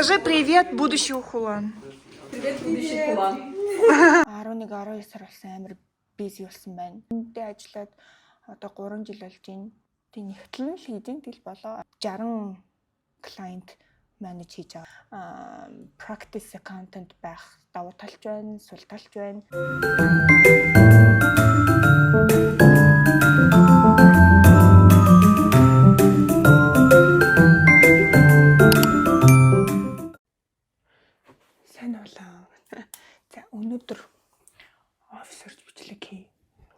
Скажи привет, будущий ухулан. Привет, будущий ухулан. 11-12 сар болсон амар бизи болсон байна. Эндээ ажиллаад одоо 3 жил болж байна. Тэг нэгтлэн л хийж ин тэл болоо 60 client manage хийж байгаа. Practice accountant байх давуу талч байна, сул талч байна. Сайн улаан. За өнөөдөр офисорч бичлэг хий.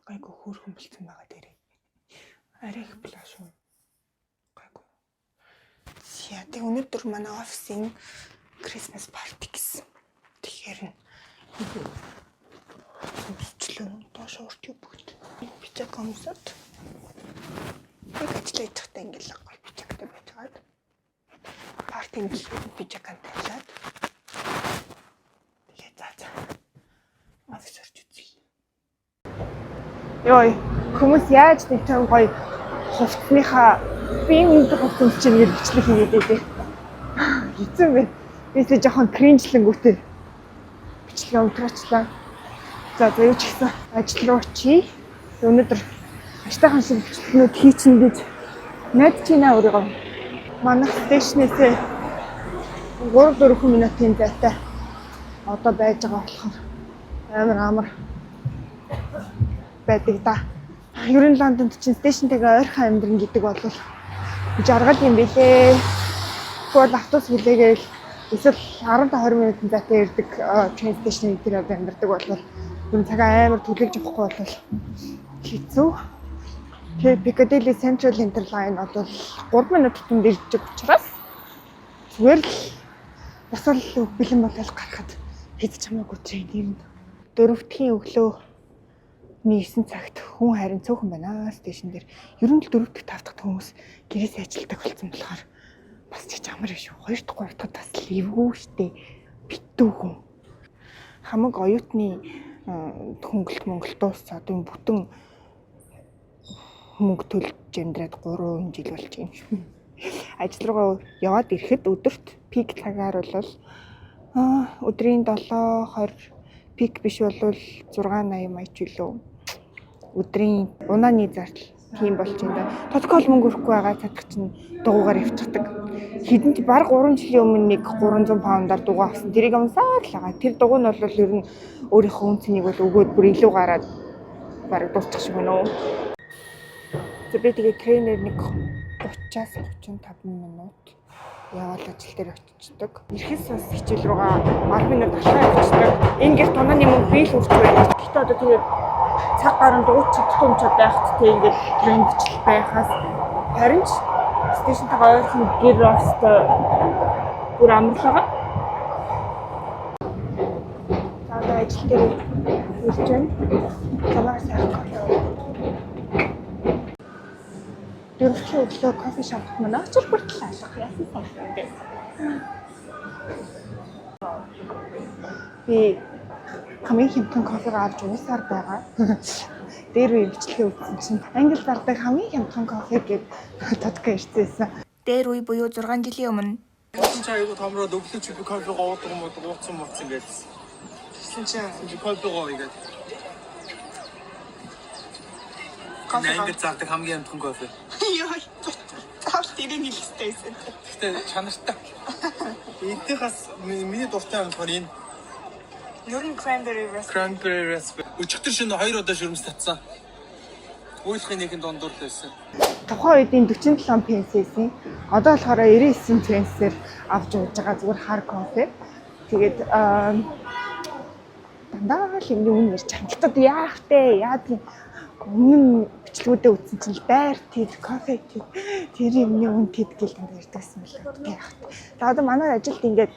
Гайгүй хөөрхөн болцсон байгаа дээрээ. Арай их плаш уу. Гайгүй. Яа, тэг өнөөдөр манай офисын Christmas party гэсэн. Тэгэхээр бичлэг доош урт юу бүгд. Бичиг комсот. Нэг ажиллаж байхдаа ингээл гол бичигтэй байгаад. Парти бичиг контент. Йой, хүмүүс яаж тэгтэн гоё хувцсныхаа бие биений хувцс чинь гэж бичлэг хийгээд байдээ. Хэцүү бэ? Бисээ жоохон кринжлэнгүүтэй бичлэг өнгөрөөчлаа. За юу ч гэсэн ажил руу очие. Өнөөдөр аштайхан шиг бичлэгнүүд хийчихнэ гэж найдаж байна өөрийгөө. Манай стейшнээсээ 3-4 минутын зайтай одоо байж байгаа болохоор амар байдаг да. Ер нь Лондонд чинь стейшнтэйгээ ойрхон амьдрын гэдэг бол жаргал юм билээ. Тэгвэл автобус хүлээгээл эсвэл 15-20 минутын зайтай ирдэг train station дээр амьдардаг бол ер нь цагаа амар түлээж авахгүй бол хэцүү. Тэгээ Piccadilly Central Interline бол 3 минутанд ирдэг учраас зүгээр л босол бэлэн болол гарахад хэд ч хамаагүй train юм. 4-р өглөө 9 цагт хүн харин цөөхөн байна стейшн дээр. Ер нь л 4-р 5-р хүмүүс гэрээсээ ажилдаг болсон болохоор бас ч амар биш үү. 2-р 3-р бас л эвгүй штэ. Битүү хүн. Хамаг оюутны хөнгөлт Монгол дуус одоо бүтэн мөнгө төлж амьдраад 3 жил болж байна. Ажил руу яваад ирэхэд өдөрт пик цагаар бол өдрийн 7-20 пик биш бол 680 маяг ч үлээ. Өдрийн унааны зардал тийм болж байна. Тодгол мөнгө өрөхгүй байгаа цадах чинь дугуугаар явчихдаг. Хэдэн ч баг 3 жилийн өмнө нэг 300 паундаар дугаа авсан. Тэрийг амсаар л байгаа. Тэр дугуй нь бол ер нь өөрийнхөө үнцнийг бол өгөөд бүр илүү гараад бараг дуусчих шиг байна уу. За би тэгээ тренер нэг 30-аас 35 минут яваал ажил дээр очичдаг. Ирэхээс бас хичээл рүүгээ 10 минут алхаа явчихдаг. Энэ гэрт унааны мөнгө би л үрч байна. Гэхдээ одоо тэгээ цаг гарan дууч чадахгүй юм чад байхад тэг ингээд трендчлэл байхаас харин ч стейшнтэйгээ ойрхон гэр офстой бүр амарлага. За ажил дээр ирж байна. Замаар сайхан кофе. Дөрөвчөө өглөө кофе шопт манай очир бүртэл алах яасан сонирхолтой. Би хамгийн хямдхан кофег авч уусаар байгаа. Дээр үе бичлэгээ үзсэн чинь англи зардаг хамгийн хямдхан кофе гэд тодка ирсэн. Дээр үе буюу 6 жилийн өмнө. Тэгсэн чинь айгуу томроод өглөө чи кофе уудаг юм уу ууцсан мууцсан гэлсэн. Тэгсэн чинь кофе уугаа игээд. Англи зардаг хамгийн хямдхан кофе. Йой. Тав тэрийг хэлчихсэн. Гэтэ чанартай. Энтэйгээс миний дуртай юм болохоор энэ Ер нь cranberry raspberry. Өчигдөр шинэ 2 удаа шүрмс татсан. Үйлхийн нэгэн дундуур л байсан. Тухайн үед энэ 47 пенс байсан. Одоо болохоор 99 пенсээр авч ууж байгаа зүгээр хар кофе. Тэгээд дандаа л юм үнээр чамлтад яах вэ? Яа тийм өмнө бичлгүүдэд үзсэн чинь байр тэд кофе тэд тэр юмны үн тэд гэл дандаа ирдэгсэн мэлээ. Би яах вэ? За одоо манай ажилд ингээд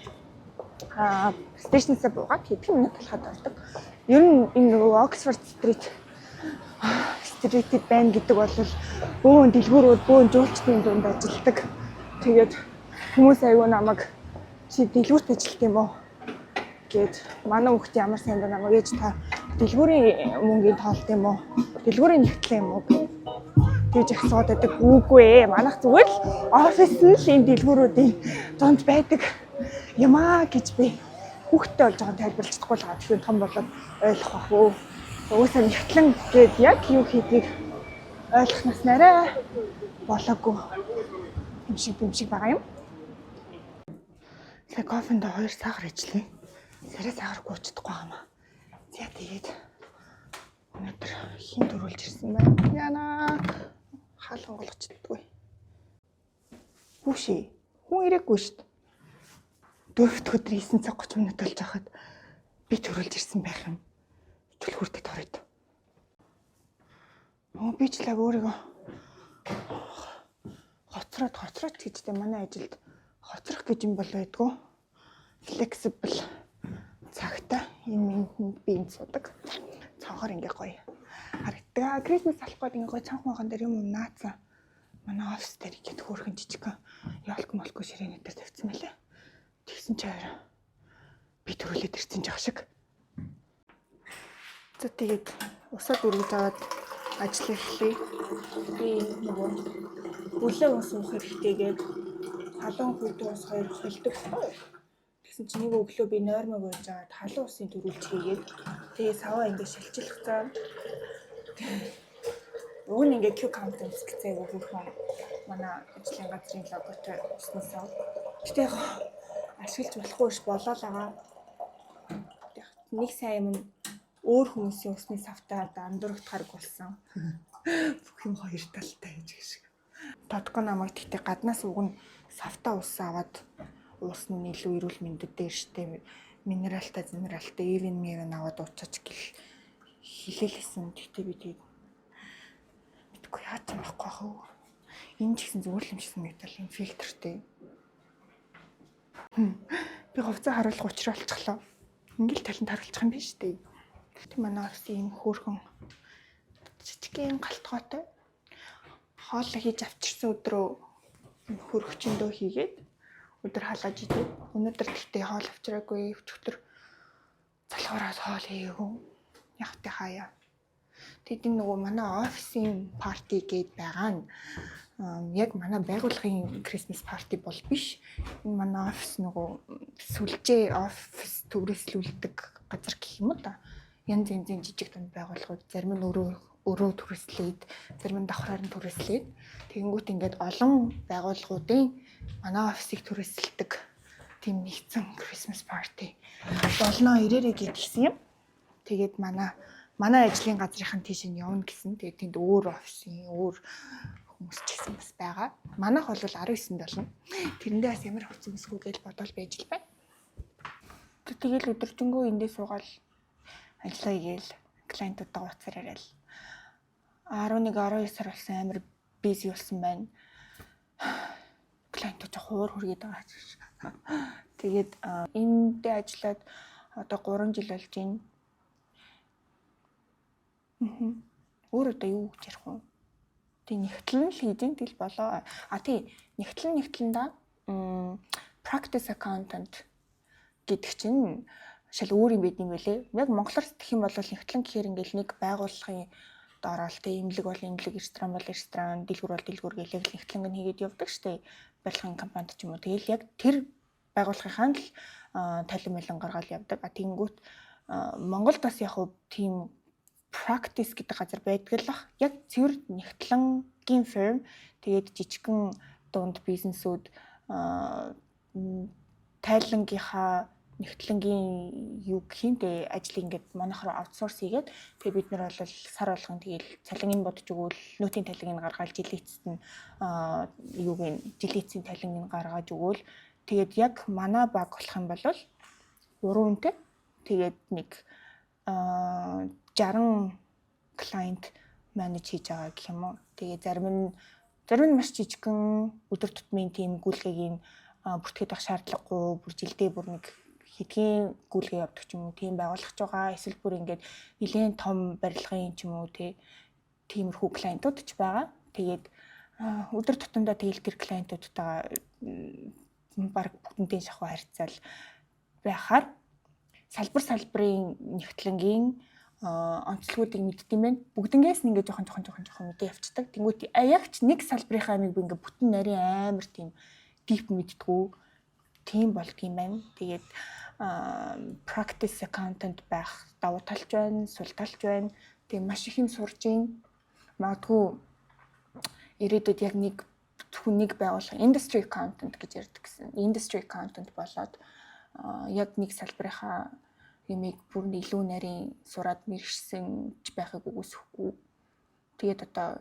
стейшнээсээ буугаад хэдэн минут талхад ордог. Ер нь энэ Oxford Street байна гэдэг бол бөөн дэлгүүрүүд, бөөн жуулчдын дунд ажилладаг. Тэгээд хүмүүс аягүй намайг чи дэлгүүрт ажилладаг юм уу гэд манай хүүхд ямар сайн байна намайг ээж та дэлгүүрийн мөнгөний тоолт юм уу? Дэлгүүрийн нэгтлээ юм уу гэж тэгж асууад байдаг. Үгүй ээ. Манайх зүгээр л офис нь л энэ дэлгүүрүүдийн донд байдаг Ямаа гэж би хүүхдтэй болж байгаа тайлбарлаж чадахгүй л байгаа. Тэгэхээр том болоод ойлгох бах уу. Уусаа нэгтлэн гээд яг юу хийдгийг ойлгохноос нэрээ болоогүй юм шиг байгаа юм. За кофенд 2 сахар ижлээ. Сарай сахаргүй уучихдаггүй хамаа. За тэгээд өнөөдөр хин дөрүүлж ирсэн байна. Яна хаалхан голгочдаггүй. Хүүшээ. Хүн ирээгүй шүү дээ. 4 дахь өдөр 9 цаг 30 минут болж байхад би төрүүлж ирсэн байх юм. Түлхүүртэй торёд. Би ч лаг өөрийгөө хоцроод гэжтэй манай ажилд хоцрох гэж юм бол байдгүй. Flexible цагтаа энэ би энэ судаг. Цонхоор ингээ гоё харагддаг. Christmas салах гээд ингээ гоё цонхон дээр юм наацсан. Манай офис дээр ихэд хөөрхөн жижигхэн ялк ширээнэ дээр тавьсан мэлээ. Тэгсэн чи хараа. Би төрүүлээд ирсэн жах шиг. За тэгээд усаад үргэж аваад ажил эхлэе. Би нөгөө бүлээ ус уух хэрэгтэйгээд халуун хүйтэй ус 2 холдог. Тэгсэн чи нэг өглөө би нойрмог байж байгаа халуун усын төрүүлж хийгээд тэгээ саваа ингэ шилжүүлэх цаа. Уг нь ингээ Q conference гэцээ өгөхөн манай ажлын газрын логотой усны сав. Гэтэ ашиглаж болохгүй ш болоо л байгаа. Нэг сайн юм өөр хүмүүсийн усны савтаа андуурхдахаар болсон. Бүх юм хоёр талтай гэж шиг. Тодгоо намайг тэгтээ гаднаас уг нь савтаа ус аваад уус нь илүү эрүүл мэндэд дээр штэ минералтай even мэрэн аваад уучаач гэл хэлээлсэн. Тэгтээ би тэгээд мэдгүй яаж юм байхгүй хаа. Энэ ч гэсэн зүгээр юм шиг санагдал энэ фильтртэй. Би говцоо харуулах учраа олчихлоо. Ингээл талент харуулчих юм биш үү? Тэг манай офисын юм хөөрхөн жижигхэн галтгоотой хоолоо хийж авчирсан өдрөө хөргөчөндөө хийгээд өдөр халааж идэв. Өнөөдөр тэгтээ хоол авчираагүй өчигдөр залхуураад хоол хийгээгүй. Яг тэ хаяа. Тэгэд нөгөө манай офисын парти гээд байгаа нь яг манай байгууллагын Christmas party бол биш. Энэ манай офис нөгөө сүлжээ офис төрөслүүлдэг газар гэх юм да. Янз янзын жижиг дунд байгууллагууд зарим нь өөрөө төрөслээд, зарим нь давхраар нь төрөслээд тэгэнгүүт ингээд олон байгууллагуудын манай офисыг төрөсөлдөг тийм нэгдсэн Christmas party болно ирээрэй гэдгийгсэн юм. Тэгээд манай ажлын газрынхан тийш нь явна гэсэн. Тэгээд тэнд өөр офисын өөр хүмүүс ч гэсэн бас байгаа. Манайх бол 19-нд болно. Тэрэндээ бас ямар хувцас өмсгөө гэж бодвол байж л байна. Тэгэл өдөржингөө эндээ суугаал ажиллаа хийгээл клиентуудаа ууцаар яриад 11-12 сар болсон амар бизи болсон байна. Клиентууд хуур хүргээд байгаа. Тэгээд эндээ ажиллаад одоо 3 жил болж байна. Өөр одоо юу гэж ярих вэ? Тэг нэгтлэн л хийж ин тэл болоо. Тий нэгтлэндаа practice accountant гэдэг чинь шал өөр юм байдсан байлээ. Яг монголоор хэлэх юм бол нэгтлэн гэхээр ингээл нэг байгууллагын дорол тэ имлэг бол имлэг, ресторан бол ресторан, дэлгүүр бол дэлгүүр гэлээ нэгтлэнг нь хийгээд явдаг штэ. Барилгын компанид ч юм уу. Тэгэл яг тэр байгууллагынхаа л талин мэлэн гаргаал явдаг. Тэгэнгүүт Монголд бас яг тийм practice гэдэг газар байдаг л бах. Яг цэвэр нэгтлэнгийн firm тэгээд жижигхэн дунд бизнесүүд тайлангийнхаа нэгтлэнгийн юу гэнтэй ажил ингээд манайх руу аутсорс хийгээд тэгээ бид нар бол сар болгон тэгээл цалингийн бодож өгвөл нөөтийн талингийг гаргаад жилээцэд нь жилээцийн талингийг гаргаж өгвөл тэгээд яг манай баг болох юм бол 3 үнэтэй тэгээд нэг 60 клиент менеж хийж байгаа гэх юм уу. Тэгээ зарим нь маш жижигхэн өдөр тутмын тийм гүйлгээг бүртгэж авах шаардлагагүй бүр жилдээ бүр нэг хэдийн гүйлгээ явдаг ч юм уу тийм байгуулах ч байгаа. Эсвэл бүр ингээд нэлээд том барилгын ч юм уу тиймэрхүү клиентууд ч байгаа. Тэгээд өдөр тутамдаа тэгэл тэр клиентуудтайгаа баг бүгднтэй шахуу харьцаал байхаар салбарын нэгтлэнгийн онцлогуудыг мэддэм байх. Бүгднгээс нь ингээд жоохон мэдээ явцдаг. Тэнгүүт ягч нэг салбарынхаа амиг би ингээд бүтэн нарийн амар тийм дип мэдтгүү. тийм болдгийм байна. Тэгээд practice accountant байх давуу талч байна, сул талч байна. Тэгээд маш их юм сурж ийн. Магадгүй ирээдүйд яг нэг зөвхөн нэг байгууллага industry accountant гэж ярьдаг гэсэн. Industry accountant болоод яг нэг салбарынхаа юмыг бүр илүү нарийн сураад мэргэшсэн ч байхыг үгүйсэхгүй. Тэгээд одоо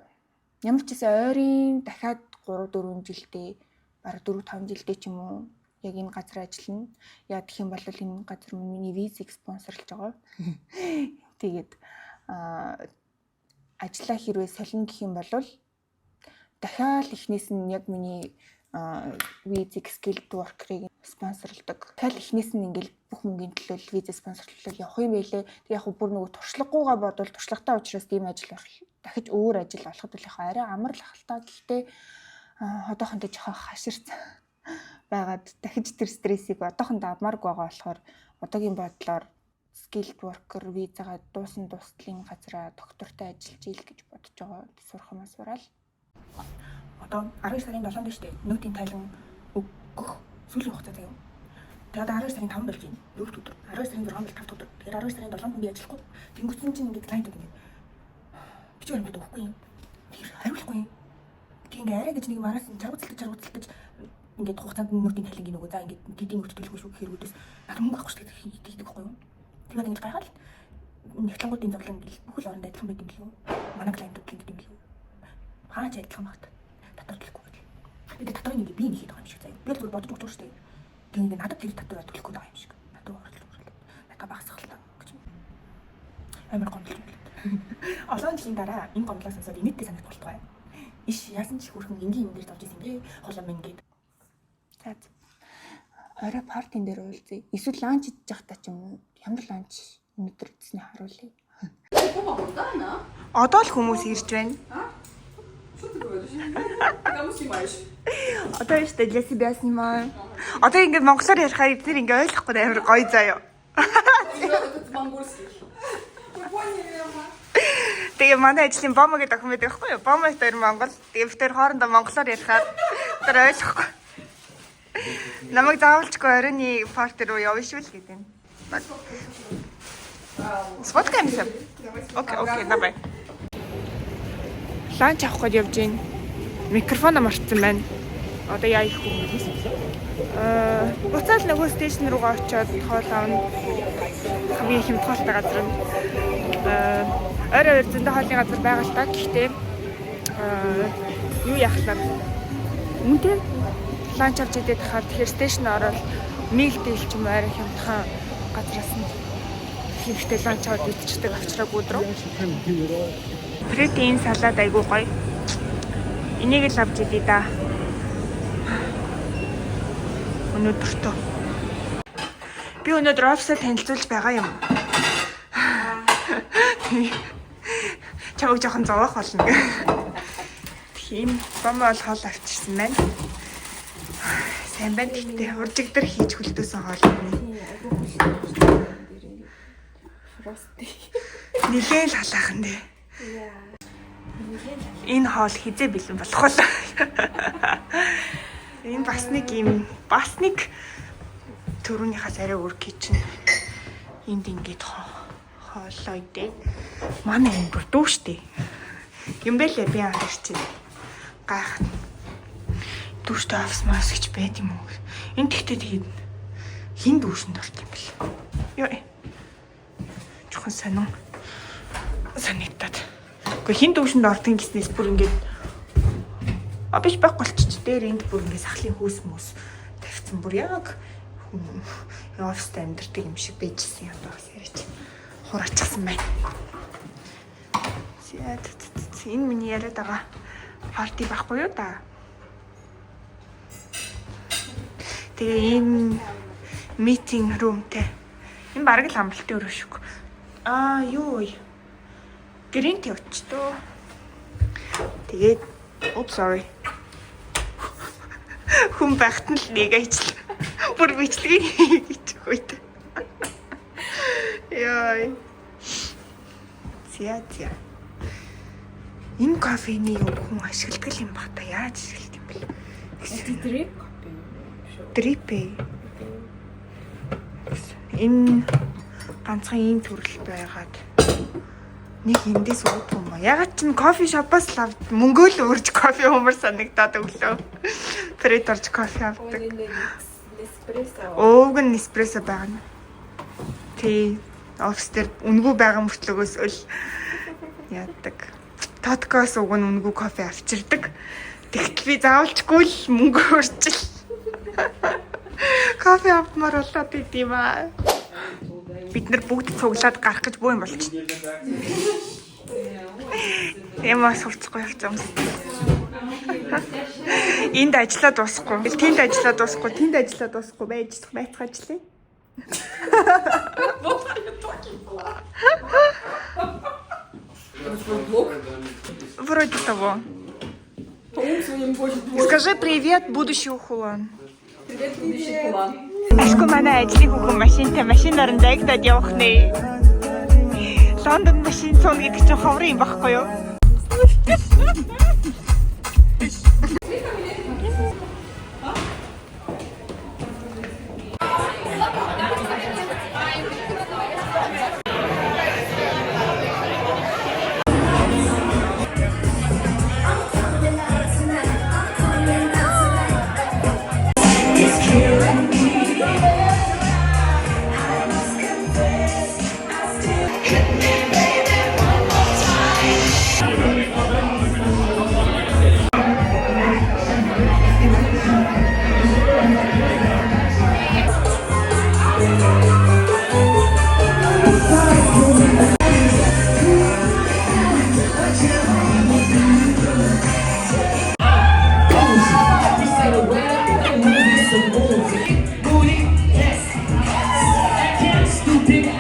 ямар ч гэсэн ойрын дахиад 3-4 жилдээ бараг 4-5 жилдээ ч юм уу яг энэ газар ажиллана. Яг гэх юм бол энэ газар миний визийг спонсорлж байгаа. Тэгээд ажиллаа хэрвээ солино гэх юм бол дахиад эхнээс нь яг миний визик skilled worker-ыг спонсорлдог. Дахиад эхнээс нь ингээл бүх мөнгөний төлөө виз спонсорлол явах юм байлээ. Тэг яг бүр нөгөө туршлагагүйгаа бодвол туршлагатай учраас тийм ажил байх. Дахиж өөр ажил олоход бол яг арай амар л ахaltaа. Гэхдээ одоохондоо жоохон хаширсан байгаад дахиж тэр стрессийг одоохондоо авмааргүй байгаа болохоор одоогийн бодлоор skilled worker визагаа дуусан дустлын газараа доктортой ажиллаж ийл гэж бодож байгаа. Сурах юмаа сураал. Одоо 12 сарын 7-нд шүү дээ. Нөтийн тайлан өгөх сүүлийн хугацаа заяа. Тэгээд 12 сарын 5 болж байна. 4 өдөр. 12 сарын 6 бол 5 өдөр. Тэгээд 12 сарын 7-нд би ажиллахгүй. Тэнгуүсэн чинь ингээд клиентууд ингээд бичиг баримт өгөхгүй юм. Тэр хариулахгүй юм. Тэг ингээд арай гэж нэг мараас чаргуцалтаж ингээд хугацаанд нөтийн тайлангийн нөгөө за ингээд тэдийн нөхдөд төлөхгүй шүү гэхээр үүдээс надад мөнгө авахгүй шүү гэдэг байхгүй юу. Тэгээд ингээд гайхаад нэгтлангуудын зовлон ингээд бүх л оронд адилхан байт юм лүү. Манай клиентууд гэдэг юм лүү. Хаач адилхан багт. Татвар төлөхгүй гэдэг. Тэгээд татварыг ингээд би нэхэд байгаа юм шиг заяа. Би л зүгээр бодож өгч шүү дээ. Тэг ингээд надад тэр татвараа төлөхгүй байгаа юм шиг. Надад орлоо. Надад багсгалаа гэж. Амар гомдолж байна. Олон жилийн дараа энэ гомдлоос сонсоод инээдтэй санагдах болтугай. Иш яасан ч хүрхэн энгийн юм дээр давж исэн бэ? Холоо минь гээд. За. Орой партийн дээр уулзъя. Эсвэл ланч идэж явахдаа ч юм уу? Ямар ланч өнөдөр идсэний харуулъя. Одоо л хүмүүс ирж байна. Одоо яаш для себя снимаю. Одоо ингээд монголоор ярихаар эдгээр ингээд ойлгохгүй амар гоё заяа. Тэгээ манай ажлын бомо гэдэг охин байдаг байхгүй юу? Бомо хоёр монгол. Тэгээ бид хоёр хоорондоо монголоор ярихаар тэр ойлгохгүй. Намайг заавалчгүй оройны парти руу явна шүү л гэдэг. Сфоткаемся. Окей, давай. Ланч авах гэж явж байна. Микрофоноо мартсан байна. Одоо яа их хүмүүс. Буцаал нөгөө стейшн руугаа очиод хоол аавна. Хамгийн хямдхолтой газар нь. Орой зөндөө хоолны газар байгаа л та. Гэхдээ юу яахлаа. Үнтэй ланч авч идэх хаад тэгэхээр стейшн ороод нийлдээл ч юм арай хямдхан газраас нь хэрэгтэй ланч аваад идчихдэг авчраг өдрөө. Протеин салаад айгуу гоё. Энийг л авч идээ да. Өнөөдөртөө. Би өнөөдөр офисаар танилцуулж байгаа юм. Чамайг жоохон зовоох болно. Тийм бомоо бол хоол авчирсан байна. Сайн байна гэхдээ уржигдэр хийж хүлдөөсөн хоол юм. Нилээл халаахан дээ. Энэ хоол хизээ бэлэн болох бол. Энэ бас нэг төрөөнийхээс арай өөр кичэн. Энд ингээд хоолоо идэ. Манай энэ бүр дүү штэ. Юм бэлээ би анхаарч байна. Гайхах. Дүүштэй авс мас гэж байд юм уу? Энэ тэгтээ тэгээд хин дүүшинд орт юм бэл. Йоо. Жохон санагдаад. Гэхдээ хин дүүшинд ордон гэснээс бүр ингээд биш байхгүй болчих дээр энд бүр ингээд сахлын хөөс мөс тавьсан бүр яг оффист амьдэрдэг юм шиг байжсэн юм бас яриач. Хураачихсан байна. Энэ миний яриад байгаа парти байхгүй юу да? Тэгээ энэ meeting roomтэй. Энэ бараг л амралтын өрөө шүү. Юу вэ? Грин ти өчтөө. Тэгээд sorry. Хүн байхад нь л нэг ажил. Бүр бичлэгийг хийчих үед. Яй. Зя. Энэ кофений хүн ашигладаг юм ба та яаж ашигладаг юм бэ? Drip. Энэ ганцхан ийм төрөл байгаад нэг эндээс уудах юм аа. Ягаад ч кофе шопоос л мөнгөө л өрж кофе өмөр санагдаад өглөө. Пред орж кофе авдаг. Ууг нь эспрессо байна. Тий. Офис дээр үнгүй байгаа мөртлөгөөс өл яадаг. Тоткоос уг нь үнгүй кофе авчирдаг. Тэгтэл би заавалчгүй л мөнгө өрчил. Кофе авмаар болоод идэм аа. Бид нар бүгд цуглаад гарах гэж боо юм болчих. Ямаа сурцахгүй явж байгаа юм. Энд ажиллаад дуусахгүй. Тэнд ажиллаад дуусахгүй. Тэнд ажиллаад дуусахгүй байцгаачлаа. Вроде того. Скажи привет, будущий ухулан. Привет, будущий кулан. Ашгүй манай ажлын бүхэн машинтай машинаар нь дагтаад явах нэ. Лондон машин суун гэдэг чинь ховрын юм багхгүй юу? Stupid